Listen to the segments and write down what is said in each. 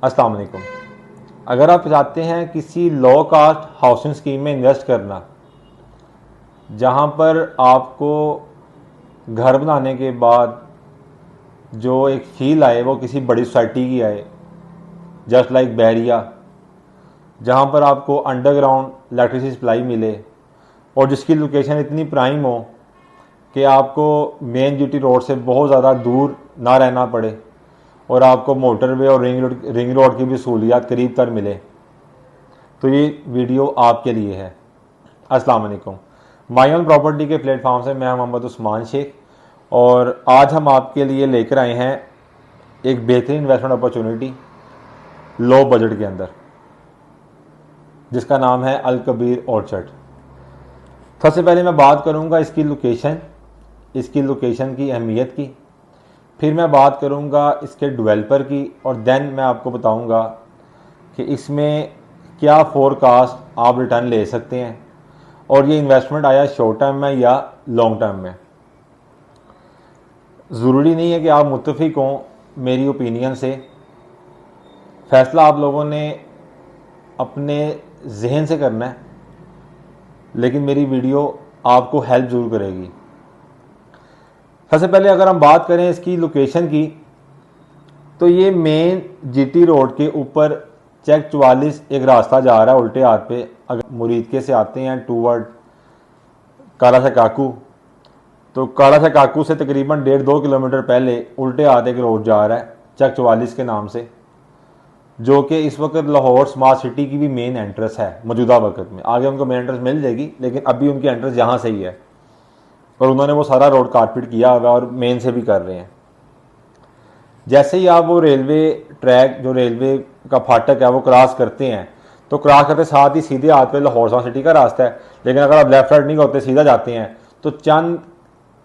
अस्सलाम वालेकुम। अगर आप चाहते हैं किसी लो कास्ट हाउसिंग स्कीम में इन्वेस्ट करना जहां पर आपको घर बनाने के बाद जो एक फील आए वो किसी बड़ी सोसाइटी की आए, जस्ट लाइक बैरिया, जहां पर आपको अंडरग्राउंड इलेक्ट्रिसिटी सप्लाई मिले और जिसकी लोकेशन इतनी प्राइम हो कि आपको मेन जीटी रोड से बहुत ज़्यादा दूर ना रहना पड़े और आपको मोटरवे और रिंग रोड की भी सहूलियात करीब तर मिले, तो ये वीडियो आपके लिए है। अस्सलाम वालेकुम। माई ओन प्रॉपर्टी के प्लेटफॉर्म से मैं मोहम्मद उस्मान शेख और आज हम आपके लिए लेकर आए हैं एक बेहतरीन इन्वेस्टमेंट अपॉर्चुनिटी लो बजट के अंदर, जिसका नाम है अल कबीर ऑर्चर्ड। सबसे पहले मैं बात करूंगा इसकी लोकेशन की अहमियत की, फिर मैं बात करूंगा इसके डेवलपर की और देन मैं आपको बताऊंगा कि इसमें क्या फोरकास्ट आप रिटर्न ले सकते हैं और ये इन्वेस्टमेंट आया शॉर्ट टर्म में या लॉन्ग टर्म में। ज़रूरी नहीं है कि आप मुत्तफिक हों मेरी ओपिनियन से, फैसला आप लोगों ने अपने जहन से करना है, लेकिन मेरी वीडियो आपको हेल्प ज़रूर करेगी। सबसे पहले अगर हम बात करें इसकी लोकेशन की, तो ये मेन जीटी रोड के ऊपर चेक 44 एक रास्ता जा रहा है उल्टे हाथ पे। अगर मुरीदके से आते हैं टूवर्ड काला सा काकू, तो काला सा काकू से तकरीबन 1.5-2 किलोमीटर पहले उल्टे हाथ एक रोड जा रहा है चेक 44 के नाम से, जो कि इस वक्त लाहौर स्मार्ट सिटी की भी मेन एंट्रेंस है मौजूदा वक्त में। आगे उनको मेन एंट्रेंस मिल जाएगी, लेकिन अभी उनकी एंट्रेंस यहाँ से ही है और उन्होंने वो सारा रोड कारपेट किया हुआ है और मेन से भी कर रहे हैं। जैसे ही आप वो रेलवे ट्रैक, जो रेलवे का फाटक है, वो क्रॉस करते हैं, तो क्रॉस करते साथ ही सीधे हाथ पे लाहौर स्मार्ट सिटी का रास्ता है। लेकिन अगर आप लेफ्ट साइड नहीं होते, सीधा जाते हैं, तो चंद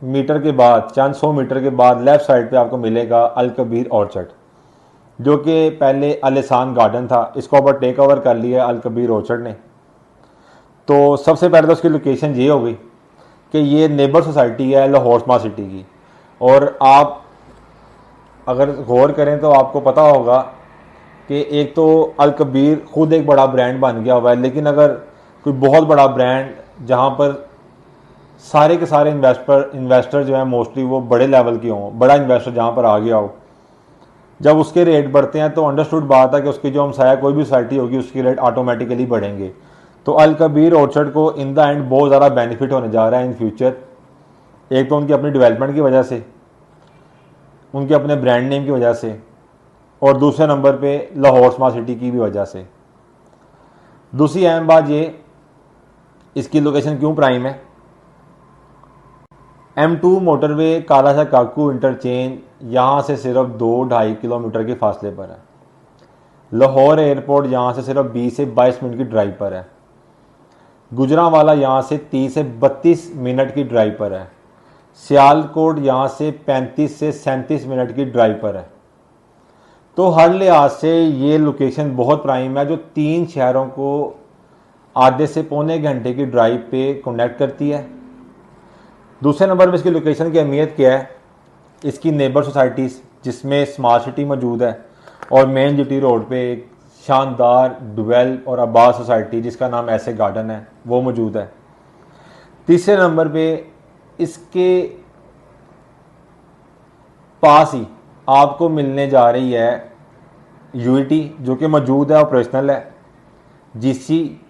100 मीटर के बाद लेफ्ट साइड पे आपको मिलेगा अल कबीर ऑर्चर्ड, जो कि पहले अल एहसान गार्डन था। इसको अब टेक ओवर कर लिया अल कबीर ऑर्चर्ड ने। तो सबसे पहले तो उसकी लोकेशन ये हो गई कि ये नेबर सोसाइटी है लाहौर स्मार्ट सिटी की, और आप अगर गौर करें तो आपको पता होगा कि एक तो अल कबीर खुद एक बड़ा ब्रांड बन गया हुआ है, लेकिन अगर कोई बहुत बड़ा ब्रांड जहाँ पर सारे के सारे इन्वेस्टर जो है मोस्टली वो बड़े लेवल के हों, बड़ा इन्वेस्टर जहाँ पर आ गया हो, जब उसके रेट बढ़ते हैं तो अंडरस्टूड बात है कि उसकी जो हमसाया कोई भी सोसाइटी होगी उसकी रेट ऑटोमेटिकली बढ़ेंगे। तो अल कबीर ऑर्चर्ड को इन द एंड बहुत ज़्यादा बेनिफिट होने जा रहा है इन फ्यूचर। एक तो उनकी अपनी डेवलपमेंट की वजह से, उनके अपने ब्रांड नेम की वजह से, और दूसरे नंबर पे लाहौर स्मार्ट सिटी की भी वजह से। दूसरी अहम बात ये, इसकी लोकेशन क्यों प्राइम है। M2 मोटरवे काला सा काकू इंटरचेंज यहाँ से सिर्फ 2-2.5 किलोमीटर के फासले पर है। लाहौर एयरपोर्ट यहाँ से सिर्फ 20 से 22 मिनट की ड्राइव पर है। गुजरांवाला यहाँ से 30 से 32 मिनट की ड्राइव पर है। सियालकोट यहाँ से 35 से 37 मिनट की ड्राइव पर है। तो हर लिहाज से ये लोकेशन बहुत प्राइम है, जो 3 शहरों को आधे से पौने घंटे की ड्राइव पे कनेक्ट करती है। दूसरे नंबर पर इसकी लोकेशन की अहमियत क्या है, इसकी नेबर सोसाइटीज़ जिसमें स्मार्ट सिटी मौजूद है और मेन जीटी रोड पे एक शानदार डुवेल और आबाद सोसाइटी जिसका नाम ऐसे गार्डन है वो मौजूद है। तीसरे नंबर पे इसके पास ही आपको मिलने जा रही है यूईटी, जो कि मौजूद है, ऑपरेशनल है। जीसी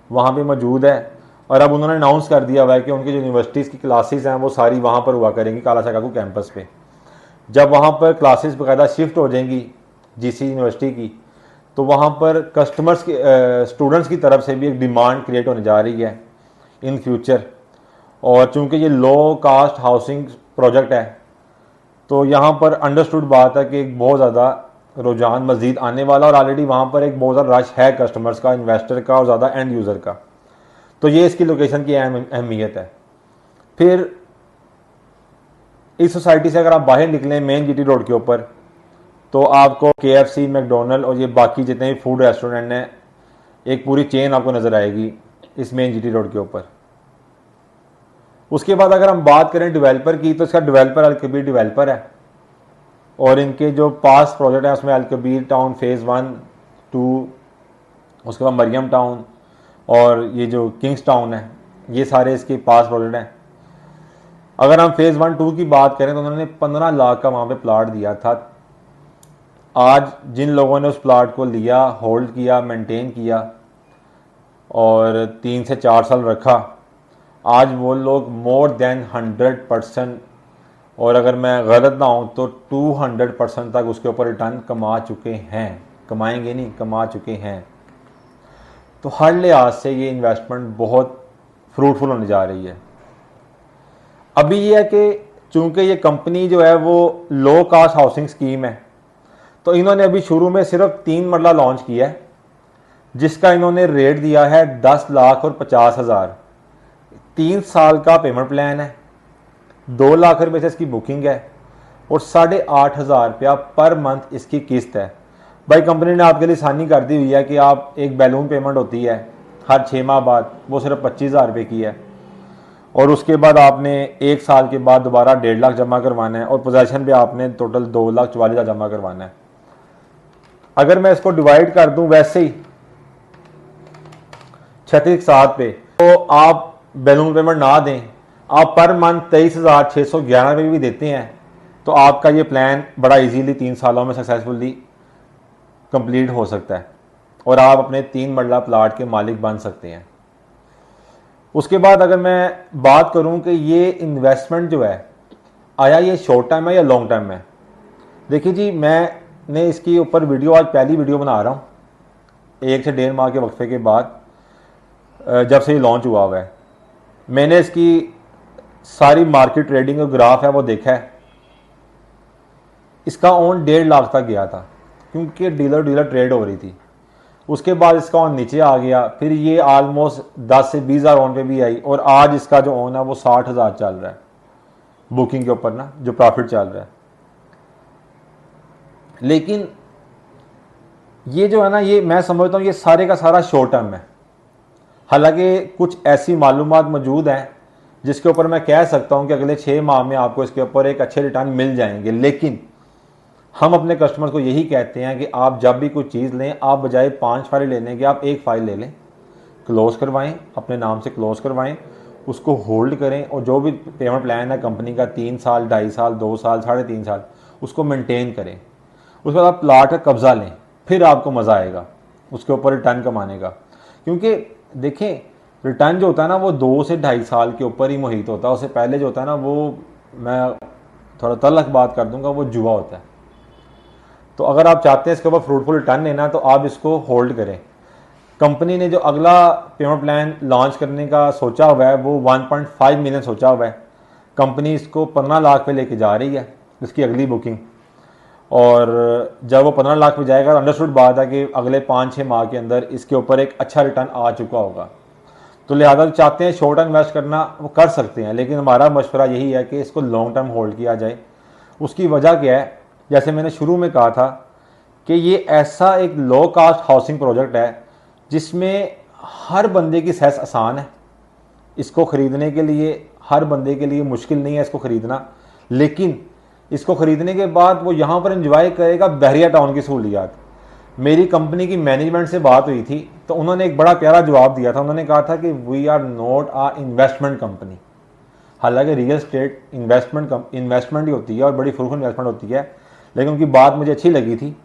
वहाँ पे मौजूद है और अब उन्होंने अनाउंस कर दिया हुआ है कि उनकी जो यूनिवर्सिटीज़ की क्लासेस हैं वो सारी वहाँ पर हुआ करेंगी काला काकू कैंपस पे। जब वहाँ पर क्लासेस बाकायदा शिफ्ट हो जाएंगी जीसी यूनिवर्सिटी की, तो वहाँ पर कस्टमर्स के स्टूडेंट्स की तरफ से भी एक डिमांड क्रिएट होने जा रही है इन फ्यूचर। और चूँकि ये लो कास्ट हाउसिंग प्रोजेक्ट है, तो यहाँ पर अंडरस्टूड बात है कि एक बहुत ज़्यादा रुझान मज़ीद आने वाला, और ऑलरेडी वहाँ पर एक बहुत ज़्यादा रश है कस्टमर्स का, इन्वेस्टर का और ज़्यादा एंड यूज़र का। तो ये इसकी लोकेशन की अहमियत है। फिर इस सोसाइटी से अगर आप बाहर निकलें मेन जीटी रोड के ऊपर, तो आपको KFC, मैकडोनल्ड और ये बाकी जितने भी फूड रेस्टोरेंट हैं, एक पूरी चेन आपको नज़र आएगी इस मेन जीटी रोड के ऊपर। उसके बाद अगर हम बात करें डेवलपर की, तो इसका डेवलपर अल कबीर डेवलपर है और इनके जो पास प्रोजेक्ट हैं उसमें अलकबीर टाउन फ़ेज़ 1, 2, उसके बाद मरियम टाउन और ये जो किंग्स टाउन है, ये सारे इसके पास प्रोजेक्ट हैं। अगर हम फ़ेज़ 1, 2 की बात करें तो उन्होंने 15 लाख का वहाँ पे प्लाट दिया था। आज जिन लोगों ने उस प्लाट को लिया, होल्ड किया, मेंटेन किया और 3 से 4 साल रखा, आज वो लोग मोर देन 100%, और अगर मैं गलत ना हूँ तो 200% तक उसके ऊपर रिटर्न कमा चुके हैं। कमाएंगे नहीं, कमा चुके हैं। तो हर लिहाज से ये इन्वेस्टमेंट बहुत फ्रूटफुल होने जा रही है। अभी ये है कि चूंकि ये कंपनी जो है वो लो कास्ट हाउसिंग स्कीम है, तो इन्होंने अभी शुरू में सिर्फ 3 मरला लॉन्च किया है, जिसका इन्होंने रेट दिया है 10 लाख और 50,000। 3 साल का पेमेंट प्लान है, 2 लाख रुपये से इसकी बुकिंग है और 8,500 रुपया पर मंथ इसकी किस्त है। भाई कंपनी ने आपके लिए आसानी कर दी हुई है कि आप एक बैलून पेमेंट होती है हर 6 माह बाद, वो सिर्फ 25,000 रुपये की है और उसके बाद आपने 1 साल के बाद दोबारा 1.5 लाख जमा करवाना है और पोजेसन पे आपने टोटल 2,44,000 जमा करवाना है। अगर मैं इसको डिवाइड कर दूं वैसे ही 36/7 पे, तो आप बैलून पेमेंट ना दें, आप पर मंथ 23,611 रुपये भी देते हैं, तो आपका ये प्लान बड़ा इजीली 3 सालों में सक्सेसफुली कंप्लीट हो सकता है और आप अपने 3 मरला प्लाट के मालिक बन सकते हैं। उसके बाद अगर मैं बात करूं कि ये इन्वेस्टमेंट जो है आया ये शॉर्ट टर्म है या लॉन्ग टर्म है। देखिए जी, मैंने इसके ऊपर वीडियो आज पहली वीडियो बना रहा हूँ 1 से 1.5 माह के वक्फे के बाद, जब से ये लॉन्च हुआ हुआ है। मैंने इसकी सारी मार्केट ट्रेडिंग का ग्राफ है वो देखा है। इसका ऑन 1.5 लाख तक गया था क्योंकि डीलर ट्रेड हो रही थी। उसके बाद इसका ऑन नीचे आ गया, फिर ये ऑलमोस्ट 10 से 20,000 ऑन पे भी आई और आज इसका जो ऑन है वो 60,000 चल रहा है बुकिंग के ऊपर ना, जो प्रॉफिट चल रहा है। लेकिन ये जो है ना, ये मैं समझता हूँ ये सारे का सारा शॉर्ट टर्म है। हालांकि कुछ ऐसी मालूमात मौजूद हैं जिसके ऊपर मैं कह सकता हूँ कि अगले 6 माह में आपको इसके ऊपर एक अच्छे रिटर्न मिल जाएंगे। लेकिन हम अपने कस्टमर को यही कहते हैं कि आप जब भी कोई चीज़ लें, आप बजाय 5 फाइल लेने के आप 1 फाइल ले लें, क्लोज करवाएं, अपने नाम से क्लोज करवाएं, उसको होल्ड करें और जो भी पेमेंट प्लान है कंपनी का 3 साल, 2.5 साल, 2 साल, 3.5 साल, उसको मेंटेन करें। उसके बाद आप प्लाट का कब्जा लें, फिर आपको मज़ा आएगा उसके ऊपर रिटर्न कमाने का। क्योंकि देखें, रिटर्न जो होता है ना वो 2 से 2.5 साल के ऊपर ही मुहित होता है। उससे पहले जो होता है ना, वो मैं थोड़ा तल्ख बात कर दूंगा, वो जुआ होता है। तो अगर आप चाहते हैं इसके ऊपर फ्रूटफुल रिटर्न लेना तो आप इसको होल्ड करें। कंपनी ने जो अगला पेमेंट प्लान लॉन्च करने का सोचा हुआ है वो 1.5 मिलियन सोचा हुआ है। कंपनी इसको 15 लाख पे लेके जा रही है इसकी अगली बुकिंग, और जब वो 15 लाख पे जाएगा तो अंडरस्टूड बात है कि अगले 5-6 माह के अंदर इसके ऊपर एक अच्छा रिटर्न आ चुका होगा। तो लिहाजा चाहते हैं शॉर्ट टर्म इन्वेस्ट करना वो कर सकते हैं, लेकिन हमारा मशवरा यही है कि इसको लॉन्ग टर्म होल्ड किया जाए। उसकी वजह क्या है, जैसे मैंने शुरू में कहा था कि ये ऐसा एक लो कास्ट हाउसिंग प्रोजेक्ट है जिसमें हर बंदे की सहज आसान है। इसको ख़रीदने के लिए हर बंदे के लिए मुश्किल नहीं है इसको ख़रीदना, लेकिन इसको ख़रीदने के बाद वो यहाँ पर एंजॉय करेगा बहरिया टाउन की सहूलियात। मेरी कंपनी की मैनेजमेंट से बात हुई थी तो उन्होंने एक बड़ा प्यारा जवाब दिया था। उन्होंने कहा था कि we are not a investment company. हालांकि रियल एस्टेट इन्वेस्टमेंट ही होती है और बड़ी फ्रूटफुल इन्वेस्टमेंट होती है, लेकिन उनकी बात मुझे अच्छी लगी थी।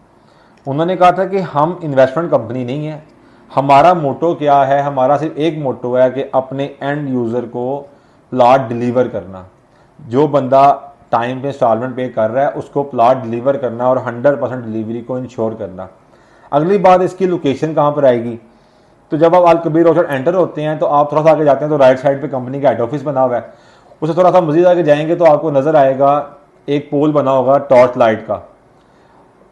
उन्होंने कहा था कि हम इन्वेस्टमेंट कंपनी नहीं है, हमारा मोटो क्या है, हमारा सिर्फ एक मोटो है कि अपने एंड यूज़र को प्लाट डिलीवर करना। जो बंदा टाइम पे इंस्टॉलमेंट पे कर रहा है उसको प्लाट डिलीवर करना और 100% डिलीवरी को इंश्योर करना। अगली बात इसकी लोकेशन कहाँ पर आएगी, तो जब आप अलकबीर रोड एंटर होते हैं तो आप थोड़ा सा आगे जाते हैं तो राइट साइड पे कंपनी का हेड ऑफिस बना हुआ है। उसे थोड़ा सा मजीद आगे जाएंगे तो आपको नज़र आएगा एक पोल बना होगा टॉर्च लाइट का,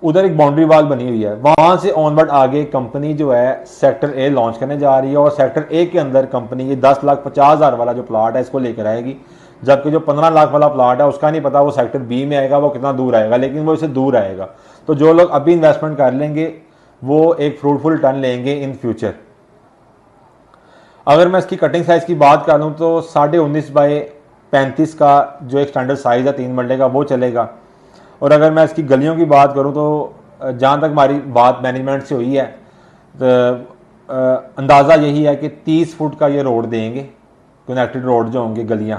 उधर एक बाउंड्री वाल बनी हुई है। वहां से ऑनवर्ड आगे कंपनी जो है सेक्टर ए लॉन्च करने जा रही है और सेक्टर ए के अंदर कंपनी ये 10,50,000 वाला जो प्लाट है इसको लेकर आएगी। जबकि जो 15 लाख वाला प्लाट है उसका नहीं पता वो सेक्टर बी में आएगा, वो कितना दूर आएगा, लेकिन वो इससे दूर आएगा। तो जो लोग अभी इन्वेस्टमेंट कर लेंगे वो एक फ्रूटफुल रिटर्न लेंगे इन फ्यूचर। अगर मैं इसकी कटिंग साइज़ की बात कर लूँ तो 19.5 बाई 35 का जो एक स्टैंडर्ड साइज़ है 3 मरले का वो चलेगा। और अगर मैं इसकी गलियों की बात करूं तो जहां तक हमारी बात मैनेजमेंट से हुई है तो अंदाज़ा यही है कि 30 फुट का ये रोड देंगे, कनेक्टेड रोड जो होंगे गलियां।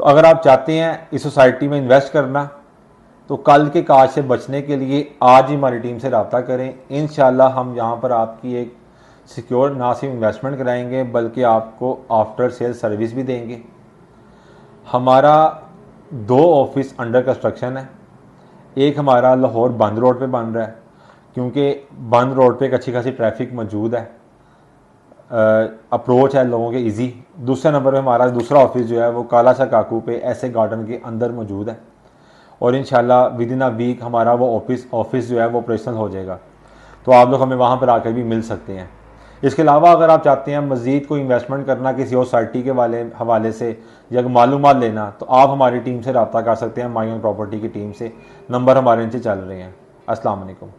तो अगर आप चाहते हैं इस सोसाइटी में इन्वेस्ट करना तो कल के काज से बचने के लिए आज ही हमारी टीम से रब्ता करें। इंशाल्लाह हम यहाँ पर आपकी एक सिक्योर ना सिर्फ इन्वेस्टमेंट कराएंगे बल्कि आपको आफ्टर सेल सर्विस भी देंगे। हमारा 2 ऑफिस अंडर कंस्ट्रक्शन है। एक हमारा लाहौर बंद रोड पे बन रहा है क्योंकि बंद रोड पे एक अच्छी खासी ट्रैफिक मौजूद है, अप्रोच है लोगों के इजी। दूसरे नंबर पे हमारा दूसरा ऑफिस जो है वो काला सा काकू पे ऐसे गार्डन के अंदर मौजूद है और इंशाल्लाह विद इन अ वीक हमारा वो ऑफिस जो है वो ऑपरेशनल हो जाएगा। तो आप लोग हमें वहाँ पर आकर भी मिल सकते हैं। इसके अलावा अगर आप चाहते हैं मज़ीद कोई इन्वेस्टमेंट करना किसी और सोसाइटी के हवाले से या मालूमात लेना तो आप हमारी टीम से रब्ता कर सकते हैं, माई ओन प्रॉपर्टी की टीम से। नंबर हमारे नीचे चल रहे हैं। अस्सलाम वालेकुम।